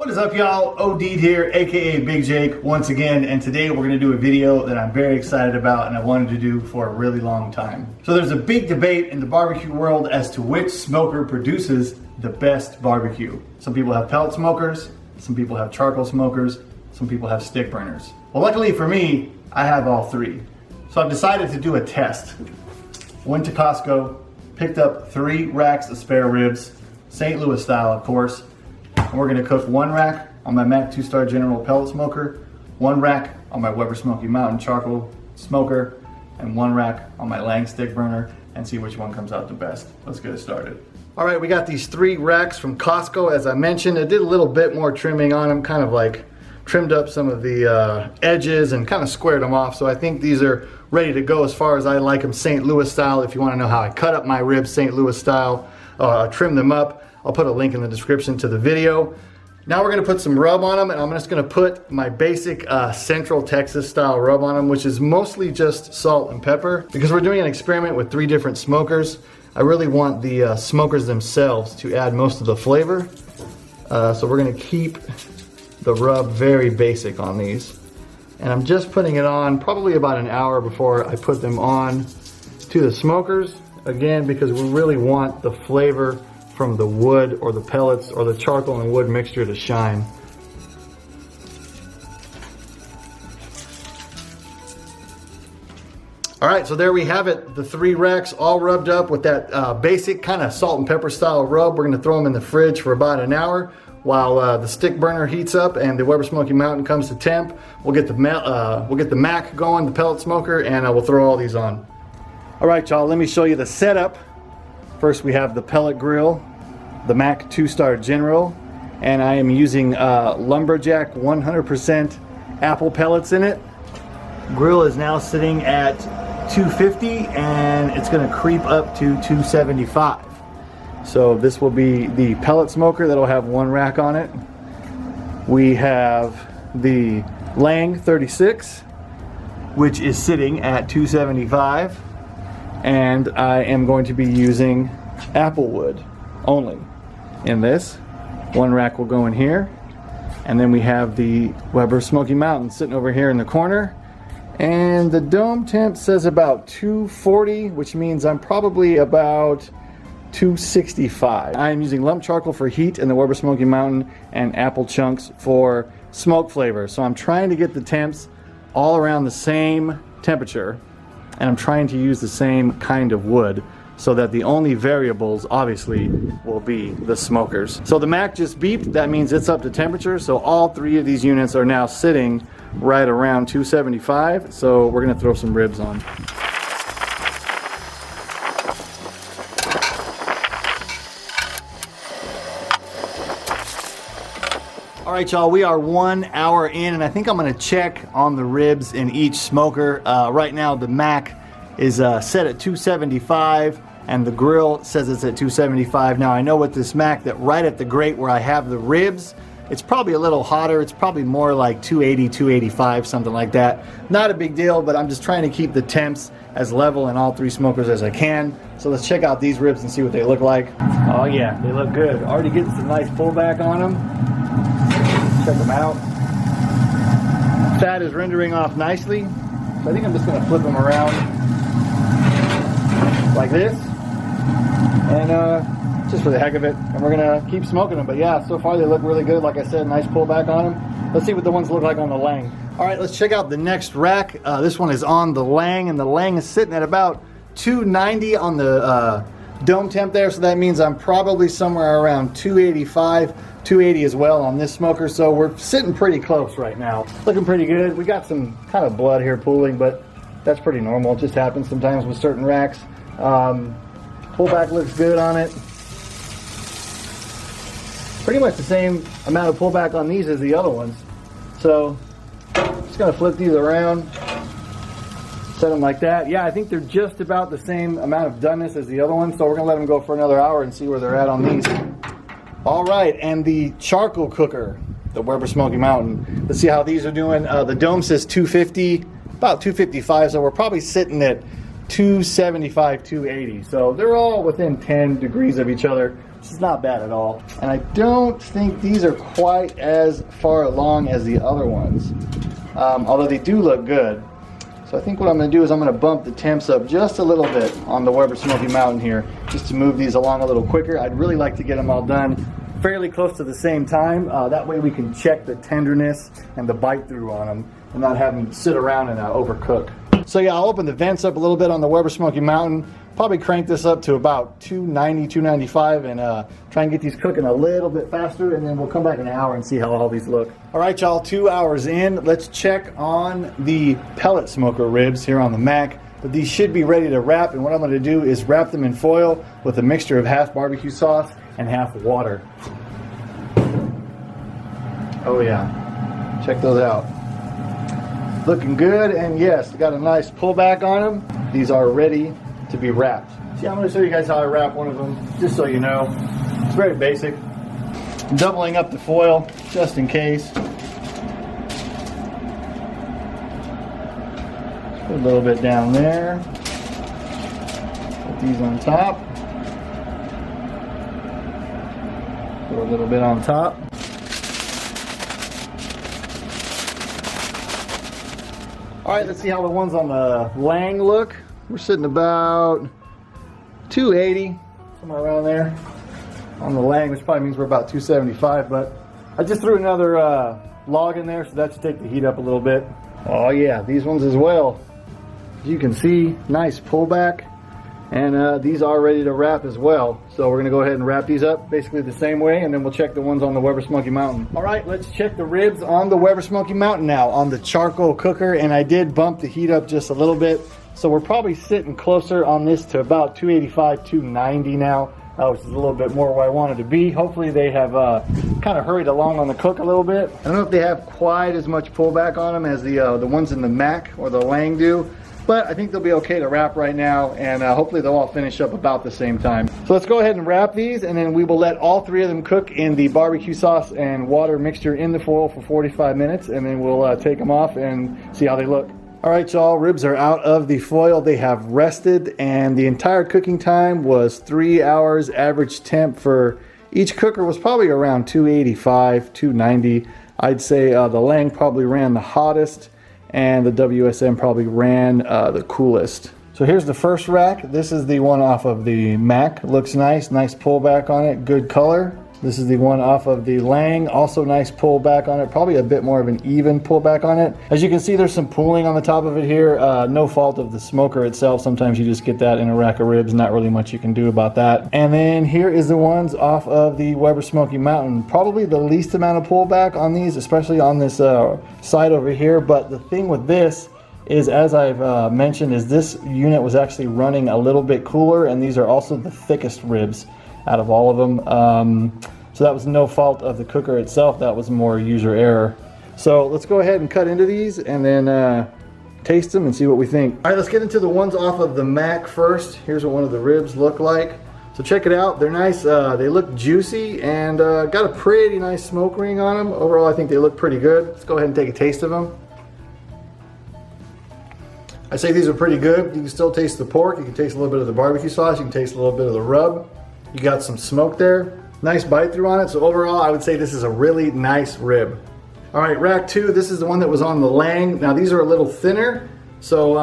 What is up, y'all? OD here, aka Big Jake, once again, and today we're going to do a video that I'm very excited about and I wanted to do for a really long time. So there's a big debate in the barbecue world as to which smoker produces the best barbecue. Some people have pellet smokers, some people have charcoal smokers, some people have stick burners. Well, luckily for me, I have all three. So I've decided to do a test. Went to Costco, picked up 3 racks of spare ribs, St. Louis style, of course. And we're gonna cook 1 rack on my Mac 2-star General pellet smoker, 1 rack on my Weber Smoky Mountain charcoal smoker, and 1 rack on my Lang stick burner, and see which one comes out the best. Let's get it started. All right, we got these 3 racks from Costco. As I mentioned, I did a little bit more trimming on them, kind of like trimmed up some of the edges and kind of squared them off. So I think these are ready to go as far as I like them St. Louis style. If you wanna know how I cut up my ribs St. Louis style, trim them up, I'll put a link in the description to the video. Now we're gonna put some rub on them, and I'm just gonna put my basic Central Texas style rub on them, which is mostly just salt and pepper. Because we're doing an experiment with 3 different smokers, I really want the smokers themselves to add most of the flavor. So we're gonna keep the rub very basic on these. And I'm just putting it on probably about an hour before I put them on to the smokers. Again, because we really want the flavor from the wood or the pellets or the charcoal and wood mixture to shine. All right, so there we have it. The 3 racks all rubbed up with that basic kind of salt and pepper style rub. We're gonna throw them in the fridge for about an hour while the stick burner heats up and the Weber Smoky Mountain comes to temp. We'll get the Mac going, the pellet smoker, and we'll throw all these on. All right, y'all, let me show you the setup. First, we have the pellet grill, the Mac 2-star General, and I am using Lumberjack 100% apple pellets in it. Grill is now sitting at 250 and it's gonna creep up to 275. So this will be the pellet smoker that'll have 1 rack on it. We have the Lang 36, which is sitting at 275. And I am going to be using apple wood only in this. 1 rack will go in here, and then we have the Weber Smoky Mountain sitting over here in the corner, and the dome temp says about 240, which means I'm probably about 265. I am using lump charcoal for heat in the Weber Smoky Mountain and apple chunks for smoke flavor. So I'm trying to get the temps all around the same temperature, and I'm trying to use the same kind of wood so that the only variables obviously will be the smokers. So the Mac just beeped, that means it's up to temperature. So all 3 of these units are now sitting right around 275. So we're gonna throw some ribs on. All right, y'all, we are 1 hour in, and I think I'm gonna check on the ribs in each smoker. Right now, the Mac is set at 275, and the grill says it's at 275. Now, I know with this Mac that right at the grate where I have the ribs, it's probably a little hotter. It's probably more like 280, 285, something like that. Not a big deal, but I'm just trying to keep the temps as level in all 3 smokers as I can. So let's check out these ribs and see what they look like. Oh yeah, they look good. Already getting some nice pullback on them. Check them out. Fat is rendering off nicely. So I think I'm just gonna flip them around like this. And just for the heck of it. And we're gonna keep smoking them. But yeah, so far they look really good. Like I said, nice pullback on them. Let's see what the ones look like on the Lang. All right, let's check out the next rack. This one is on the Lang, and the Lang is sitting at about 290 on the dome temp there. So that means I'm probably somewhere around 285. 280 as well on this smoker, so we're sitting pretty close right now. Looking pretty good. We got some kind of blood here pooling, but that's pretty normal. It just happens sometimes with certain racks. Pullback looks good on it. Pretty much the same amount of pullback on these as the other ones. So just gonna flip these around, set them like that. Yeah, I think they're just about the same amount of doneness as the other ones, so we're gonna let them go for another hour and see where they're at on these. All right, and the charcoal cooker, the Weber Smoky Mountain. Let's see how these are doing. The dome says 250, about 255, so we're probably sitting at 275, 280. So they're all within 10 degrees of each other. which is not bad at all. And I don't think these are quite as far along as the other ones, although they do look good. So I think what I'm going to do is I'm going to bump the temps up just a little bit on the Weber Smoky Mountain here, just to move these along a little quicker. I'd really like to get them all done fairly close to the same time. That way we can check the tenderness and the bite through on them and not have them sit around and overcook. So yeah, I'll open the vents up a little bit on the Weber Smoky Mountain. Probably crank this up to about 290, 295 and try and get these cooking a little bit faster, and then we'll come back in an hour and see how all these look. All right, y'all, 2 hours in. Let's check on the pellet smoker ribs here on the Mac. But these should be ready to wrap, and what I'm going to do is wrap them in foil with a mixture of half barbecue sauce and half water. Oh yeah, check those out. Looking good, and yes, got a nice pullback on them. These are ready to be wrapped. See, I'm going to show you guys how I wrap one of them, just so you know. It's very basic. I'm doubling up the foil just in case. Put a little bit down there. Put these on top. Put a little bit on top. All right, let's see how the ones on the Lang look. We're sitting about 280, somewhere around there. On the Lang, which probably means we're about 275, but I just threw another log in there, so that should take the heat up a little bit. Oh yeah, these ones as well. As you can see, nice pullback, and these are ready to wrap as well. So we're gonna go ahead and wrap these up basically the same way, and then we'll check the ones on the Weber Smoky Mountain. All right, let's check the ribs on the Weber Smoky Mountain now on the charcoal cooker, and I did bump the heat up just a little bit. So we're probably sitting closer on this to about 285, 290 now, which is a little bit more where I wanted to be. Hopefully they have kind of hurried along on the cook a little bit. I don't know if they have quite as much pullback on them as the ones in the Mac or the Lang do, but I think they'll be okay to wrap right now, and hopefully they'll all finish up about the same time. So let's go ahead and wrap these, and then we will let all three of them cook in the barbecue sauce and water mixture in the foil for 45 minutes, and then we'll take them off and see how they look. All right, y'all, ribs are out of the foil. They have rested, and the entire cooking time was 3 hours. Average temp for each cooker was probably around 285, 290. I'd say the Lang probably ran the hottest, and the WSM probably ran the coolest. So here's the first rack. This is the one off of the Mac. Looks nice, nice pullback on it, good color. This is the one off of the Lang, also nice pullback on it, probably a bit more of an even pullback on it. As you can see, there's some pooling on the top of it here. No fault of the smoker itself. Sometimes you just get that in a rack of ribs, not really much you can do about that. And then here is the ones off of the Weber Smoky Mountain. Probably the least amount of pullback on these, especially on this side over here. But the thing with this is, as I've mentioned, is this unit was actually running a little bit cooler, and these are also the thickest ribs out of all of them. So that was no fault of the cooker itself, that was more user error. So let's go ahead and cut into these and then taste them and see what we think. All right, let's get into the ones off of the Mac first. Here's what one of the ribs look like. So check it out, they're nice, they look juicy, and got a pretty nice smoke ring on them. Overall, I think they look pretty good. Let's go ahead and take a taste of them. I say these are pretty good. You can still taste the pork, you can taste a little bit of the barbecue sauce, you can taste a little bit of the rub. You got some smoke there. Nice bite through on it. So overall, I would say this is a really nice rib. All right, rack two, this is the one that was on the Lang. Now these are a little thinner. So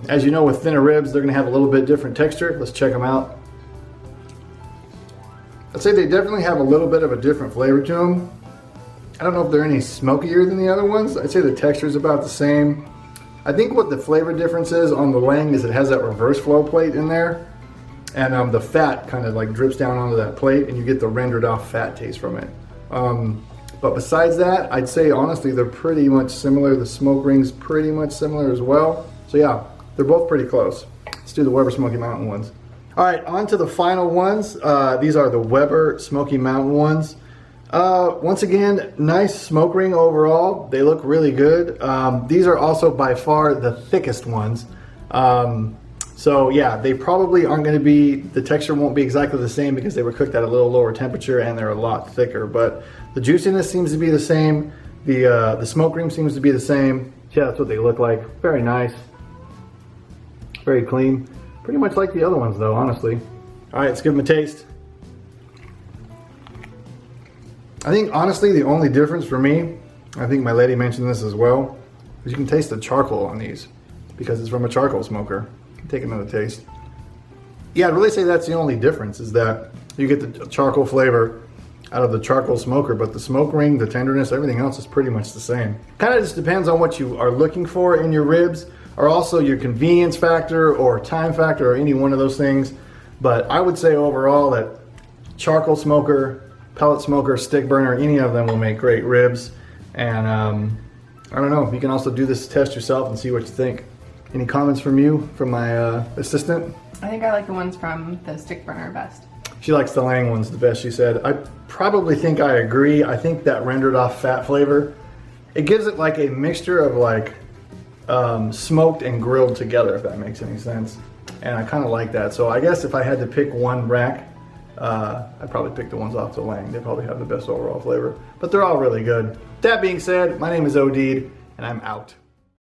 as you know, with thinner ribs, they're gonna have a little bit different texture. Let's check them out. I'd say they definitely have a little bit of a different flavor to them. I don't know if they're any smokier than the other ones. I'd say the texture is about the same. I think what the flavor difference is on the Lang is it has that reverse flow plate in there. And the fat kind of like drips down onto that plate, and you get the rendered off fat taste from it. But besides that, I'd say honestly they're pretty much similar. The smoke ring's pretty much similar as well. So yeah, they're both pretty close. Let's do the Weber Smoky Mountain ones. All right, on to the final ones. These are the Weber Smoky Mountain ones. Once again, nice smoke ring overall. They look really good. These are also by far the thickest ones. So yeah, they probably aren't going to be, the texture won't be exactly the same because they were cooked at a little lower temperature and they're a lot thicker, but the juiciness seems to be the same. The smoke ring seems to be the same. Yeah, that's what they look like. Very nice. Very clean. Pretty much like the other ones though, honestly. All right, let's give them a taste. I think honestly the only difference for me, I think my lady mentioned this as well, is you can taste the charcoal on these because it's from a charcoal smoker. Take another taste. Yeah, I'd really say that's the only difference, is that you get the charcoal flavor out of the charcoal smoker, but the smoke ring, the tenderness, everything else is pretty much the same. Kind of just depends on what you are looking for in your ribs, or also your convenience factor or time factor, or any one of those things. But I would say overall that charcoal smoker, pellet smoker, stick burner, any of them will make great ribs. And I don't know, you can also do this test yourself and see what you think. Any comments from you, from my assistant? I think I like the ones from the stick burner best. She likes the Lang ones the best, she said. I probably think I agree. I think that rendered off fat flavor, it gives it like a mixture of like smoked and grilled together, if that makes any sense. And I kind of like that. So I guess if I had to pick one rack, I'd probably pick the ones off the Lang. They probably have the best overall flavor, but they're all really good. That being said, my name is Odeed, and I'm out.